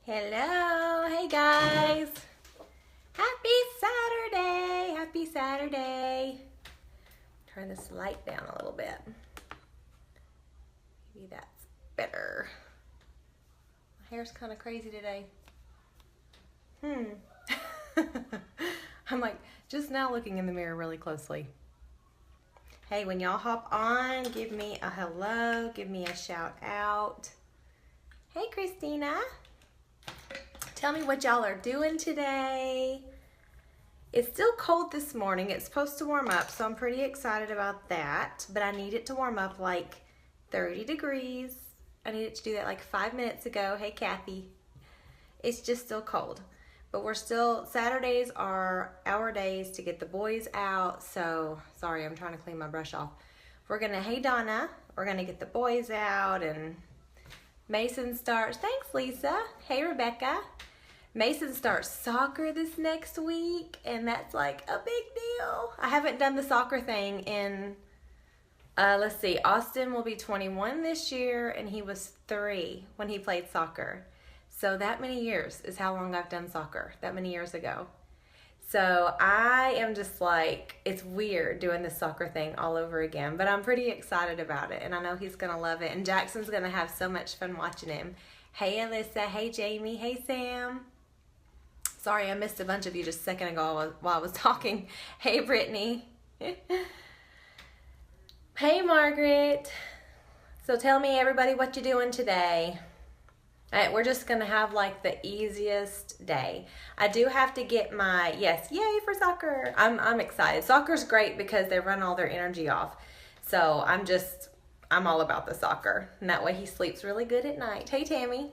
Hello, hey guys. Happy Saturday, happy Saturday. Turn this light down a little bit. Maybe that's better. My hair's kind of crazy today. I'm like just now looking in the mirror really closely. Hey, when y'all hop on, give me a hello, give me a shout out. Hey, Christina. Tell me what y'all are doing today. It's still cold this morning. It's supposed to warm up, so I'm pretty excited about that. But I need it to warm up like 30 degrees. I needed to do that like 5 minutes ago. Hey, Kathy. It's just still cold. But we're still, Saturdays are our days to get the boys out. So, sorry, I'm trying to clean my brush off. We're gonna, hey Donna, we're gonna get the boys out and Mason starts, thanks Lisa. Hey Rebecca. Mason starts soccer this next week, and that's like a big deal. I haven't done the soccer thing in, let's see, Austin will be 21 this year, and he was 3 when he played soccer. So that many years is how long I've done soccer, that many years ago. So I am just like, it's weird doing this soccer thing all over again, but I'm pretty excited about it, and I know he's gonna love it, and Jackson's gonna have so much fun watching him. Hey Alyssa, hey Jamie, hey Sam. Sorry, I missed a bunch of you just a second ago while I was talking. Hey, Brittany. Hey, Margaret. So tell me, everybody, what you're doing today. All right, we're just going to have, like, the easiest day. I do have to get my, yes, yay for soccer. I'm excited. Soccer's great because they run all their energy off. So I'm all about the soccer. And that way he sleeps really good at night. Hey, Tammy.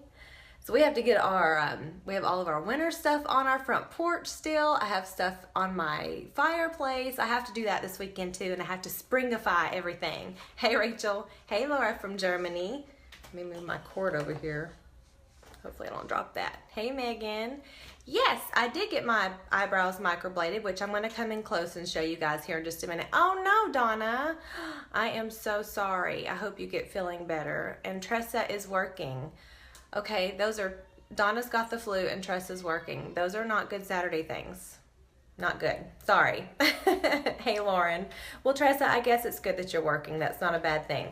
So we have to get our, we have all of our winter stuff on our front porch still. I have stuff on my fireplace. I have to do that this weekend too, and I have to springify everything. Hey Rachel. Hey Laura from Germany. Let me move my cord over here. Hopefully I don't drop that. Hey Megan. Yes, I did get my eyebrows microbladed, which I'm going to come in close and show you guys here in just a minute. Oh no, Donna. I am so sorry. I hope you get feeling better. And Tressa is working. Okay, those are, Donna's got the flu and Tressa's working. Those are not good Saturday things. Not good. Sorry. Hey, Lauren. Well, Tressa, I guess it's good that you're working. That's not a bad thing.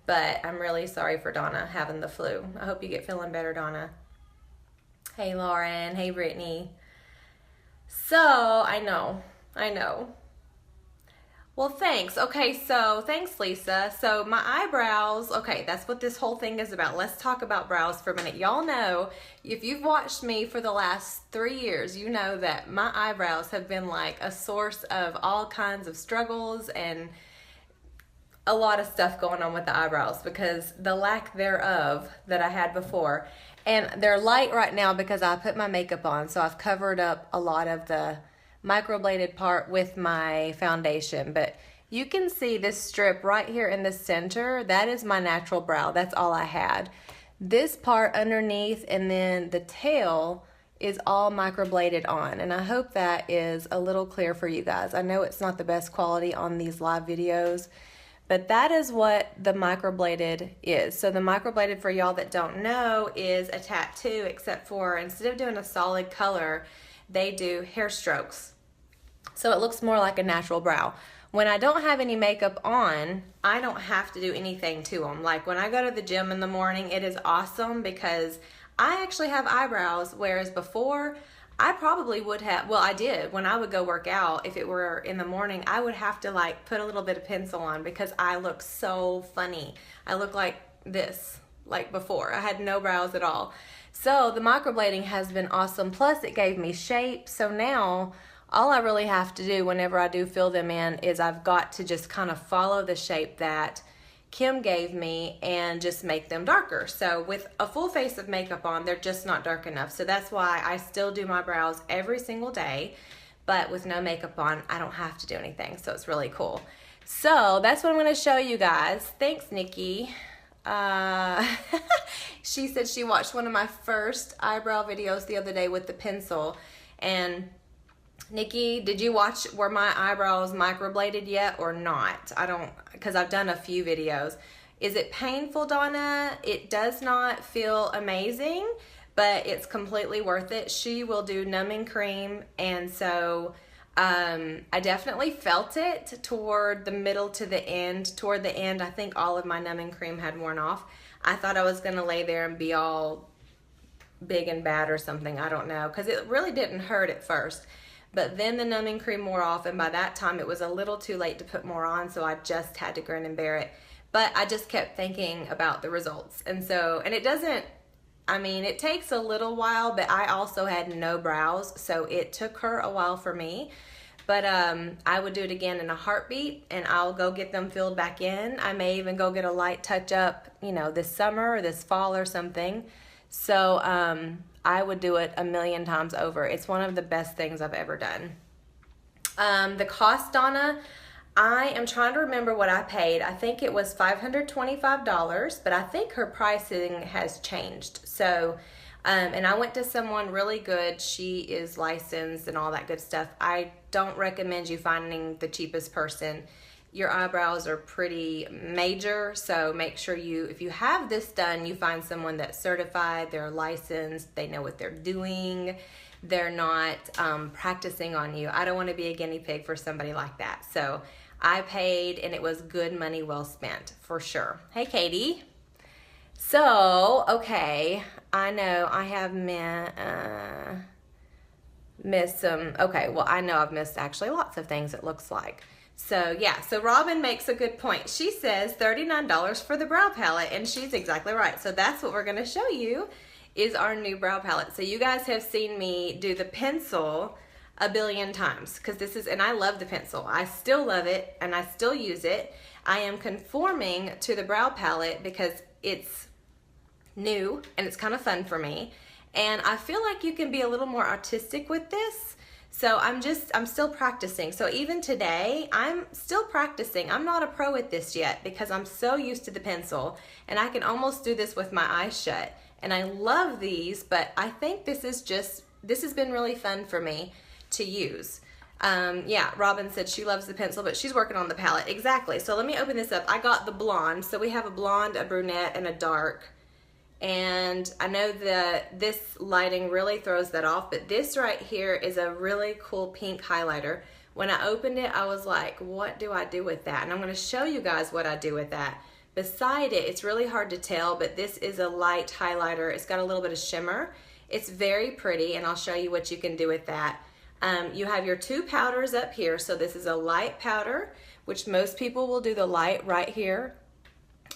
But I'm really sorry for Donna having the flu. I hope you get feeling better, Donna. Hey, Lauren. Hey, Brittany. So, I know. Well, thanks. Okay, so thanks, Lisa. So my eyebrows, okay, that's what this whole thing is about. Let's talk about brows for a minute. Y'all know, if you've watched me for the last 3 years, you know that my eyebrows have been like a source of all kinds of struggles and a lot of stuff going on with the eyebrows because the lack thereof that I had before. And they're light right now because I put my makeup on, so I've covered up a lot of the microbladed part with my foundation, but you can see this strip right here in the center. That is my natural brow. That's all I had. This part underneath and then the tail is all microbladed on, and I hope that is a little clear for you guys. I know it's not the best quality on these live videos, but that is what the microbladed is. So the microbladed, for y'all that don't know, is a tattoo, except for instead of doing a solid color, they do hair strokes. So it looks more like a natural brow. When I don't have any makeup on, I don't have to do anything to them. Like when I go to the gym in the morning, it is awesome because I actually have eyebrows, whereas before I probably would have, well, I did. When I would go work out, if it were in the morning, I would have to like put a little bit of pencil on because I look so funny. I look like this, like before. I had no brows at all. So the microblading has been awesome. Plus it gave me shape. So now all I really have to do whenever I do fill them in is I've got to just kind of follow the shape that Kim gave me and just make them darker. So with a full face of makeup on, they're just not dark enough. So that's why I still do my brows every single day, but with no makeup on, I don't have to do anything. So it's really cool. So that's what I'm going to show you guys. Thanks, Nikki. She said she watched one of my first eyebrow videos the other day with the pencil. And Nikki, did you watch, were my eyebrows microbladed yet or not? I don't, because I've done a few videos. Is it painful, Donna? It does not feel amazing, but it's completely worth it. She will do numbing cream, and so I definitely felt it toward the middle to the end. Toward the end, I think all of my numbing cream had worn off. I thought I was going to lay there and be all big and bad or something. I don't know, because it really didn't hurt at first. But then the numbing cream wore off, and by that time it was a little too late to put more on, so I just had to grin and bear it. But I just kept thinking about the results. And it doesn't, I mean, it takes a little while, but I also had no brows, so it took her a while for me. But I would do it again in a heartbeat, and I'll go get them filled back in. I may even go get a light touch up, this summer or this fall or something. So I would do it a million times over. It's one of the best things I've ever done. The cost, Donna, I am trying to remember what I paid. I think it was $525, but I think her pricing has changed. So, and I went to someone really good. She is licensed and all that good stuff. I don't recommend you finding the cheapest person. Your eyebrows are pretty major, so make sure if you have this done, you find someone that's certified, they're licensed, they know what they're doing, they're not practicing on you. I don't want to be a guinea pig for somebody like that. So I paid, and it was good money well spent, for sure. Hey, Katie. So, okay, I know I have missed some, okay, well, I know I've missed actually lots of things, it looks like. So yeah, so Robin makes a good point. She says $39 for the brow palette, and she's exactly right. So that's what we're gonna show you is our new brow palette. So you guys have seen me do the pencil a billion times, because this is, and I love the pencil. I still love it, and I still use it. I am conforming to the brow palette because it's new, and it's kind of fun for me. And I feel like you can be a little more artistic with this. So I'm still practicing. So even today, I'm still practicing. I'm not a pro at this yet because I'm so used to the pencil, and I can almost do this with my eyes shut. And I love these, but I think this has been really fun for me to use. Yeah, Robin said she loves the pencil, but she's working on the palette. Exactly. So let me open this up. I got the blonde. So we have a blonde, a brunette, and a dark. And I know that this lighting really throws that off, but this right here is a really cool pink highlighter. When I opened it, I was like, what do I do with that? And I'm gonna show you guys what I do with that. Beside it, it's really hard to tell, but this is a light highlighter. It's got a little bit of shimmer. It's very pretty, and I'll show you what you can do with that. You have your two powders up here. So this is a light powder, which most people will do the light right here.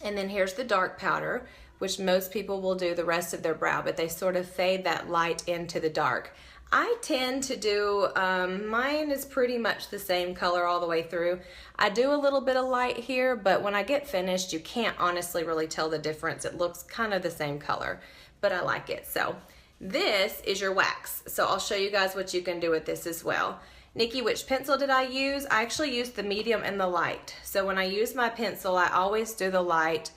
And then here's the dark powder, which most people will do the rest of their brow, but they sort of fade that light into the dark. I tend to do, mine is pretty much the same color all the way through. I do a little bit of light here, but when I get finished, you can't honestly really tell the difference. It looks kind of the same color, but I like it. So this is your wax. So I'll show you guys what you can do with this as well. Nikki, which pencil did I use? I actually used the medium and the light. So when I use my pencil, I always do the light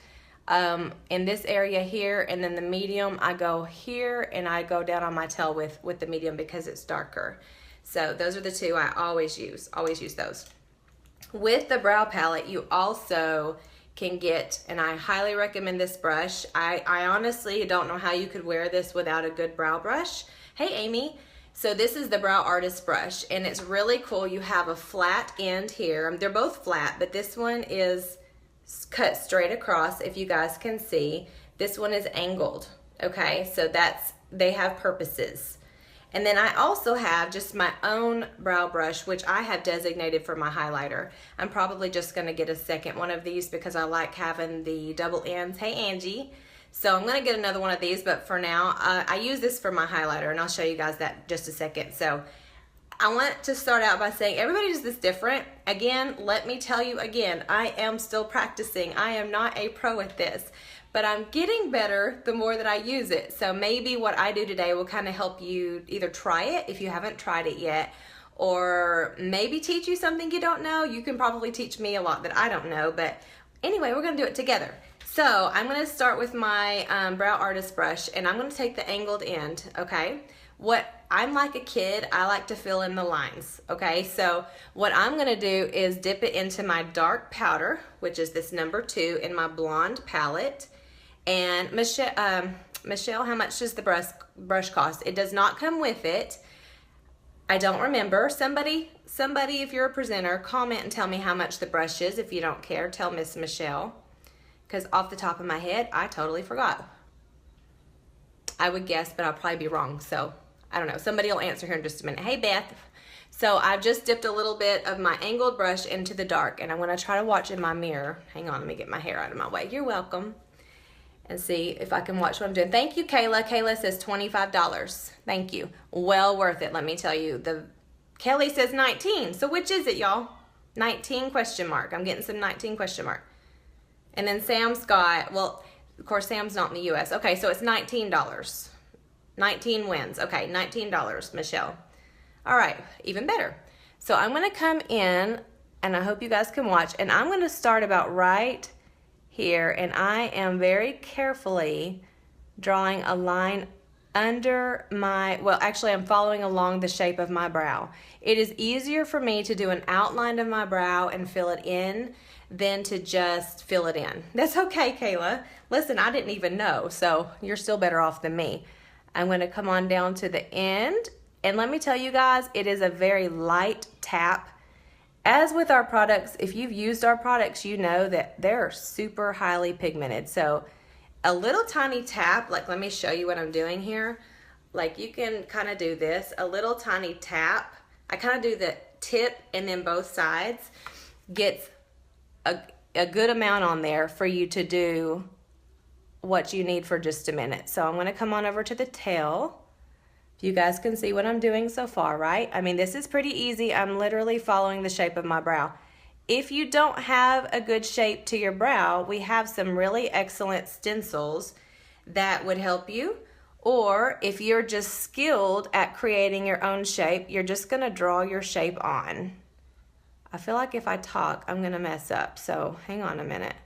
in this area here, and then the medium I go here, and I go down on my tail with the medium because it's darker. So those are the two I always use those. With the brow palette, you also can get, and I highly recommend this brush. I honestly don't know how you could wear this without a good brow brush. Hey Amy. So this is the Brow Artist brush, and it's really cool. You have a flat end here. They're both flat, but this one is cut straight across, if you guys can see. This one is angled, okay? So they have purposes. And then I also have just my own brow brush, which I have designated for my highlighter. I'm probably just gonna get a second one of these because I like having the double ends. Hey Angie. So I'm gonna get another one of these, but for now, I use this for my highlighter, and I'll show you guys that in just a second. So I want to start out by saying everybody does this different. Again, let me tell you again, I am still practicing. I am not a pro at this, but I'm getting better the more that I use it. So maybe what I do today will kind of help you either try it if you haven't tried it yet, or maybe teach you something you don't know. You can probably teach me a lot that I don't know, but anyway, we're gonna do it together. So I'm gonna start with my Brow Artist brush, and I'm gonna take the angled end, okay? I'm like a kid, I like to fill in the lines, okay? So what I'm gonna do is dip it into my dark powder, which is this number 2 in my blonde palette. And Michelle, how much does the brush cost? It does not come with it. I don't remember. Somebody, if you're a presenter, comment and tell me how much the brush is. If you don't care, tell Miss Michelle. Because off the top of my head, I totally forgot. I would guess, but I'll probably be wrong. So, I don't know. Somebody will answer here in just a minute. Hey, Beth. So, I've just dipped a little bit of my angled brush into the dark. And I'm going to try to watch in my mirror. Hang on, let me get my hair out of my way. You're welcome. And see if I can watch what I'm doing. Thank you, Kayla. Kayla says $25. Thank you. Well worth it, let me tell you. Kelly says 19. So which is it, y'all? 19 question mark. I'm getting some 19 question mark. And then Sam's got, well, of course, Sam's not in the U.S. Okay, so it's $19. 19 wins. Okay, $19, Michelle. All right, even better. So I'm going to come in, and I hope you guys can watch, and I'm going to start about right here, and I am very carefully drawing a line under my, well, actually I'm following along the shape of my brow. It is easier for me to do an outline of my brow and fill it in than to just fill it in. That's okay, Kayla. Listen, I didn't even know, so you're still better off than me. I'm going to come on down to the end, and let me tell you guys, it is a very light tap. As with our products, if you've used our products, you know that they're super highly pigmented. So a little tiny tap, like let me show you what I'm doing here. Like you can kind of do this, a little tiny tap. I kind of do the tip and then both sides. Gets a good amount on there for you to do what you need for just a minute. So I'm going to come on over to the tail. You guys can see what I'm doing so far, right? I mean, this is pretty easy. I'm literally following the shape of my brow. If you don't have a good shape to your brow, we have some really excellent stencils that would help you. Or if you're just skilled at creating your own shape, you're just gonna draw your shape on. I feel like if I talk, I'm gonna mess up. So hang on a minute.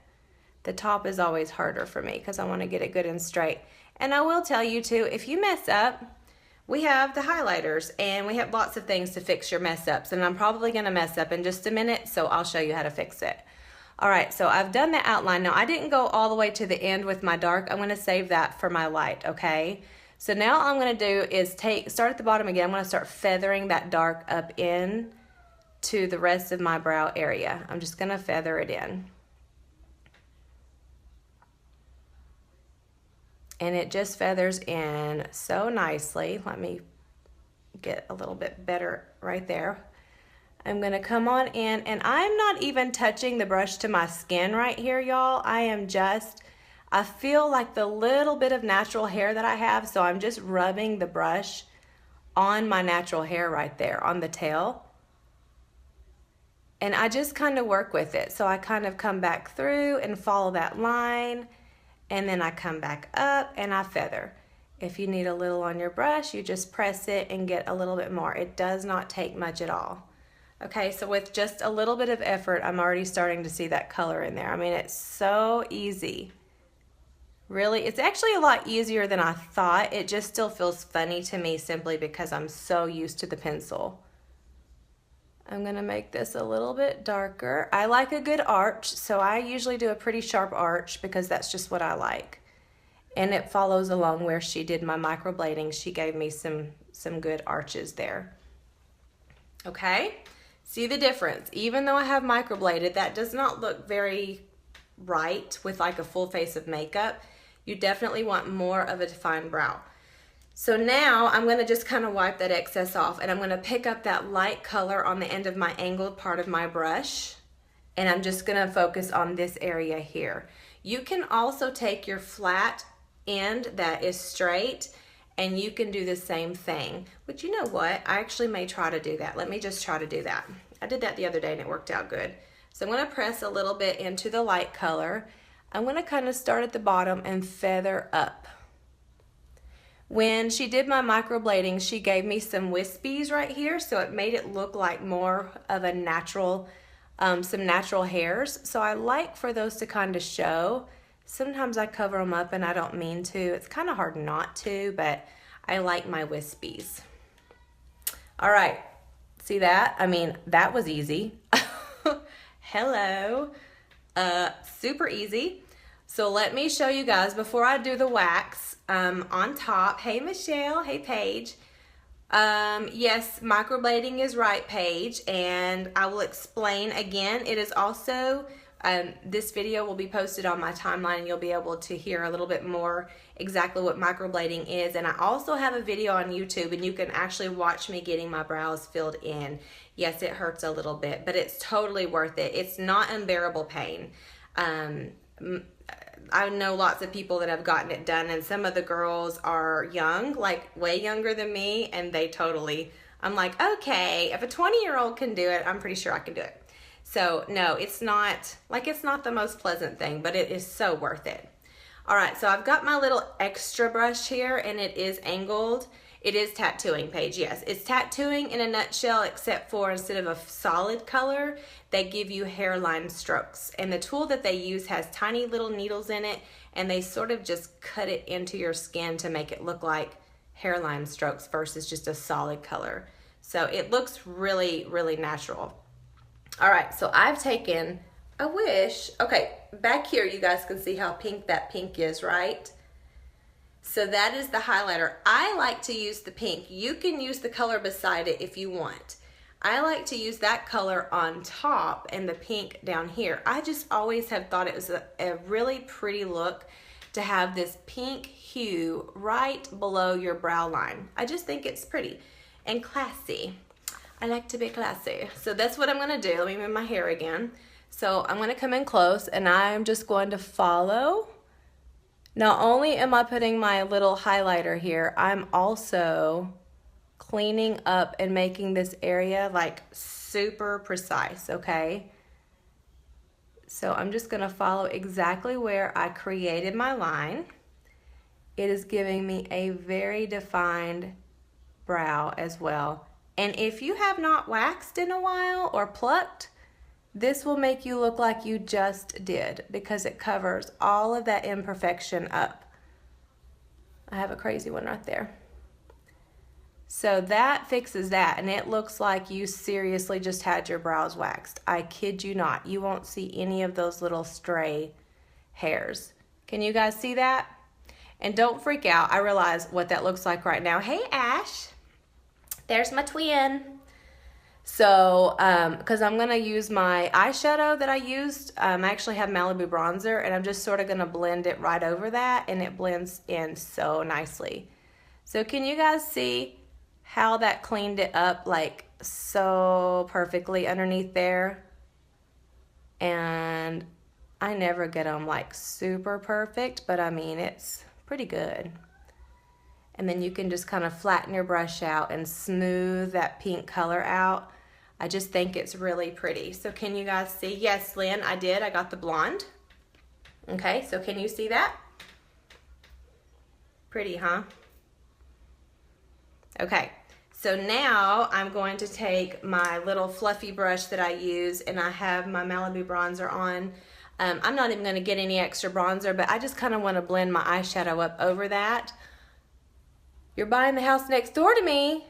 The top is always harder for me because I wanna get it good and straight. And I will tell you too, if you mess up, we have the highlighters and we have lots of things to fix your mess ups, and I'm probably gonna mess up in just a minute, so I'll show you how to fix it. All right, so I've done the outline. Now I didn't go all the way to the end with my dark. I'm gonna save that for my light, okay? So now all I'm gonna do is start at the bottom again. I'm gonna start feathering that dark up in to the rest of my brow area. I'm just gonna feather it in. And it just feathers in so nicely. Let me get a little bit better right there. I'm gonna come on in, and I'm not even touching the brush to my skin right here, y'all. I feel like the little bit of natural hair that I have, so I'm just rubbing the brush on my natural hair right there on the tail. And I just kind of work with it. So I kind of come back through and follow that line. And then I come back up and I feather. If you need a little on your brush, you just press it and get a little bit more. It does not take much at all. Okay, so with just a little bit of effort, I'm already starting to see that color in there. I mean, it's so easy. Really, it's actually a lot easier than I thought. It just still feels funny to me simply because I'm so used to the pencil. I'm gonna make this a little bit darker. I like a good arch, so I usually do a pretty sharp arch because that's just what I like. And it follows along where she did my microblading. She gave me some good arches there. Okay, see the difference? Even though I have microbladed, that does not look very right with like a full face of makeup. You definitely want more of a defined brow. So now I'm gonna just kind of wipe that excess off, and I'm gonna pick up that light color on the end of my angled part of my brush, and I'm just gonna focus on this area here. You can also take your flat end that is straight, and you can do the same thing. But you know what? I actually may try to do that. Let me just try to do that. I did that the other day and it worked out good. So I'm gonna press a little bit into the light color. I'm gonna kind of start at the bottom and feather up. When she did my microblading, she gave me some wispies right here, so it made it look like more of a natural, some natural hairs. So I like for those to kind of show. Sometimes I cover them up and I don't mean to. It's kind of hard not to, but I like my wispies. All right, see that? I mean, that was easy. Hello, super easy. So let me show you guys, before I do the wax, on top. Hey Michelle, hey Paige. Yes, microblading is right, Paige, and I will explain again. It is also, this video will be posted on my timeline and you'll be able to hear a little bit more exactly what microblading is. And I also have a video on YouTube and you can actually watch me getting my brows filled in. Yes, it hurts a little bit, but it's totally worth it. It's not unbearable pain. I know lots of people that have gotten it done, and some of the girls are young, like way younger than me, and they totally, I'm like, okay, if a 20-year-old can do it, I'm pretty sure I can do it. So no, it's not the most pleasant thing, but it is so worth it. All right, so I've got my little extra brush here, and it is angled. It is tattooing, Paige, yes. It's tattooing in a nutshell, except for instead of a solid color, they give you hairline strokes. And the tool that they use has tiny little needles in it, and they sort of just cut it into your skin to make it look like hairline strokes versus just a solid color. So it looks really, really natural. All right, so I've taken, okay, back here you guys can see how pink that pink is, right? So that is the highlighter. I like to use the pink. You can use the color beside it if you want. I like to use that color on top and the pink down here. I just always have thought it was a really pretty look to have this pink hue right below your brow line. I just think it's pretty and classy. I like to be classy. So that's what I'm gonna do. Let me move my hair again. So I'm gonna come in close and I'm just going to follow. Not only am I putting my little highlighter here, I'm also cleaning up and making this area like super precise, okay? So I'm just gonna follow exactly where I created my line. It is giving me a very defined brow as well. And if you have not waxed in a while or plucked, this will make you look like you just did because it covers all of that imperfection up. I have a crazy one right there. So that fixes that, and it looks like you seriously just had your brows waxed. I kid you not. You won't see any of those little stray hairs. Can you guys see that? And don't freak out. I realize what that looks like right now. Hey, Ash. There's my twin. So, because I'm going to use my eyeshadow that I used, I actually have Malibu bronzer, and I'm just sort of going to blend it right over that, and it blends in so nicely. So can you guys see how that cleaned it up like so perfectly underneath there? And I never get them like super perfect, but I mean, it's pretty good. And then you can just kind of flatten your brush out and smooth that pink color out. I just think it's really pretty. So can you guys see? Yes, Lynn, I did. I got the blonde. Okay, so can you see that? Pretty, huh? Okay, so now I'm going to take my little fluffy brush that I use, and I have my Malibu bronzer on. I'm not even going to get any extra bronzer, but I just kind of want to blend my eyeshadow up over that. You're buying the house next door to me.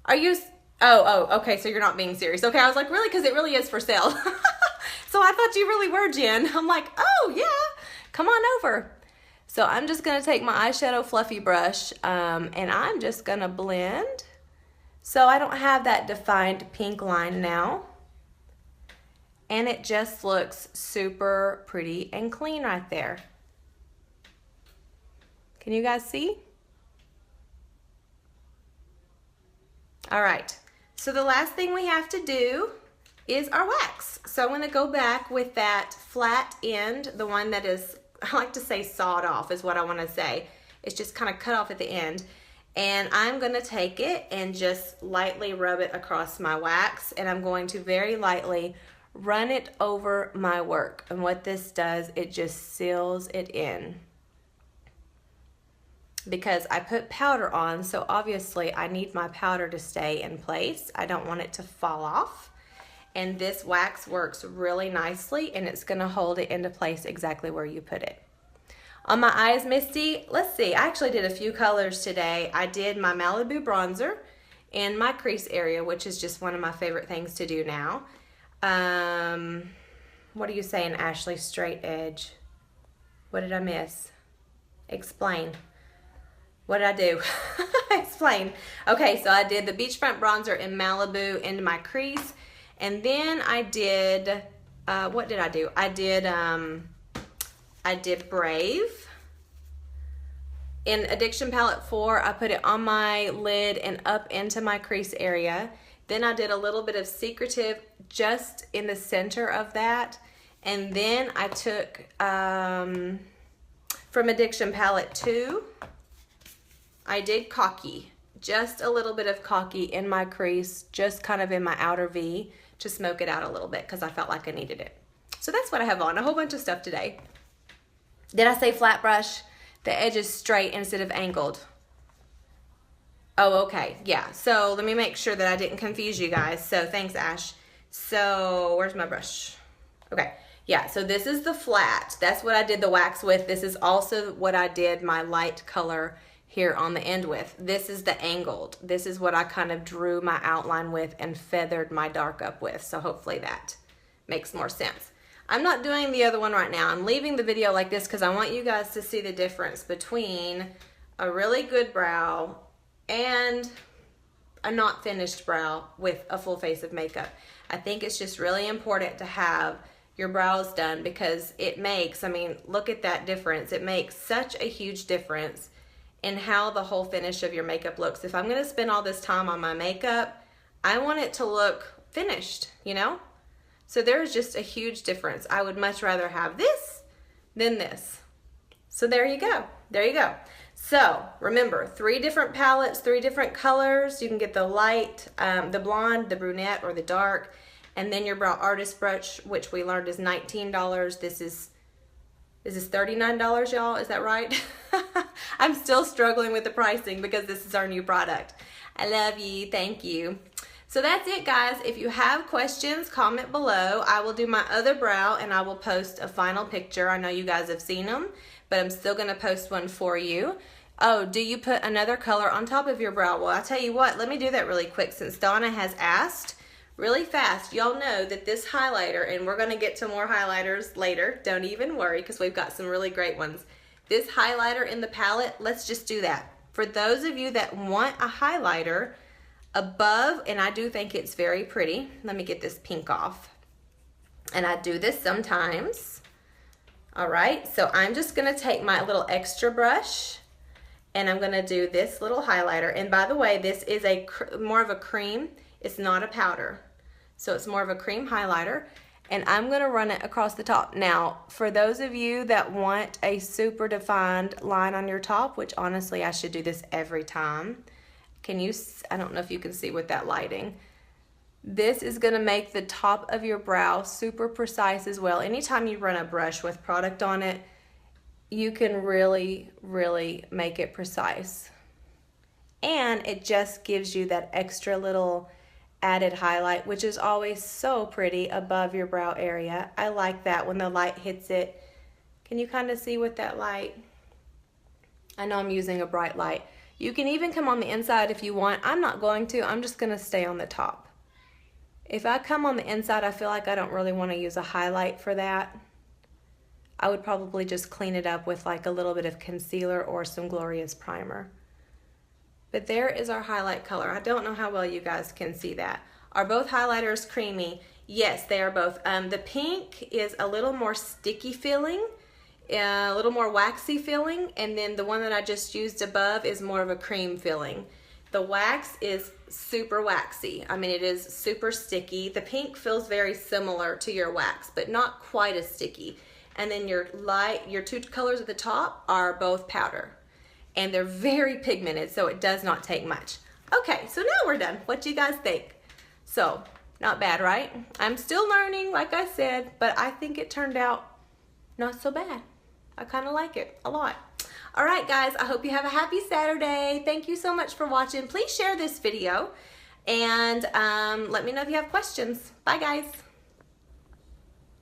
Are you? Oh, okay, so you're not being serious. Okay, I was like, really? Because it really is for sale. So I thought you really were, Jen. I'm like, oh, yeah, come on over. So I'm just going to take my eyeshadow fluffy brush, and I'm just going to blend. So I don't have that defined pink line now. And it just looks super pretty and clean right there. Can you guys see? All right, so the last thing we have to do is our wax. So I'm gonna go back with that flat end, the one that is, I like to say sawed off is what I wanna say. It's just kind of cut off at the end. And I'm gonna take it and just lightly rub it across my wax, and I'm going to very lightly run it over my work. And what this does, it just seals it in. Because I put powder on, so obviously I need my powder to stay in place. I don't want it to fall off. And this wax works really nicely, and it's gonna hold it into place exactly where you put it. On my eyes, Misty, let's see, I actually did a few colors today. I did my Malibu bronzer in my crease area, which is just one of my favorite things to do now. What are you saying, Ashley? Straight edge. What did I miss? Explain. what did I do? Explain. Okay, so I did the beachfront bronzer in Malibu into my crease, and then I did, what did I do? I did Brave. In Addiction Palette 4, I put it on my lid and up into my crease area. Then I did a little bit of Secretive just in the center of that. And then I took, from Addiction Palette 2, I did Cocky. Just a little bit of Cocky in my crease, just kind of in my outer V, to smoke it out a little bit because I felt like I needed it. So that's what I have on, a whole bunch of stuff today. Did I say flat brush? The edge is straight instead of angled. Oh, okay, yeah. So let me make sure that I didn't confuse you guys. So thanks, Ash. So where's my brush? Okay, yeah, so this is the flat. That's what I did the wax with. This is also what I did my light color here on the end with. This is the angled. This is what I kind of drew my outline with and feathered my dark up with. So hopefully that makes more sense. I'm not doing the other one right now. I'm leaving the video like this because I want you guys to see the difference between a really good brow and a not finished brow with a full face of makeup. I think it's just really important to have your brows done because it makes, I mean, look at that difference. It makes such a huge difference in how the whole finish of your makeup looks. If I'm gonna spend all this time on my makeup, I want it to look finished, you know? So there's just a huge difference. I would much rather have this than this. So there you go, there you go. So remember, 3 different palettes, 3 different colors. You can get the light, the blonde, the brunette, or the dark, and then your brow artist brush, which we learned is $19. This is $39, y'all, is that right? I'm still struggling with the pricing because this is our new product. I love you, thank you. So that's it, guys. If you have questions, comment below. I will do my other brow and I will post a final picture. I know you guys have seen them, but I'm still gonna post one for you. Oh, do you put another color on top of your brow? Well, I'll tell you what, let me do that really quick since Donna has asked really fast. Y'all know that this highlighter, and we're gonna get to more highlighters later, don't even worry, because we've got some really great ones. This highlighter in the palette, let's just do that. For those of you that want a highlighter above, and I do think it's very pretty, let me get this pink off. And I do this sometimes. All right, so I'm just gonna take my little extra brush and I'm gonna do this little highlighter. And by the way, this is a more of a cream, it's not a powder. So it's more of a cream highlighter, and I'm gonna run it across the top. Now, for those of you that want a super defined line on your top, which honestly I should do this every time, can you, I don't know if you can see with that lighting. This is gonna make the top of your brow super precise as well. Anytime you run a brush with product on it, you can really, really make it precise. And it just gives you that extra little added highlight, which is always so pretty above your brow area. I like that when the light hits it. Can you kind of see with that light? I know I'm using a bright light. You can even come on the inside if you want. I'm not going to, I'm just gonna stay on the top. If I come on the inside, I feel like I don't really wanna use a highlight for that. I would probably just clean it up with like a little bit of concealer or some Glorious primer. But there is our highlight color. I don't know how well you guys can see that. Are both highlighters creamy? Yes, they are both. The pink is a little more sticky feeling, a little more waxy feeling, and then the one that I just used above is more of a cream feeling. The wax is super waxy. I mean, it is super sticky. The pink feels very similar to your wax, but not quite as sticky. And then your two colors at the top are both powder. And they're very pigmented, so it does not take much. Okay, so now we're done. What do you guys think? So, not bad, right? I'm still learning, like I said, but I think it turned out not so bad. I kind of like it a lot. All right, guys, I hope you have a happy Saturday. Thank you so much for watching. Please share this video and let me know if you have questions. Bye, guys.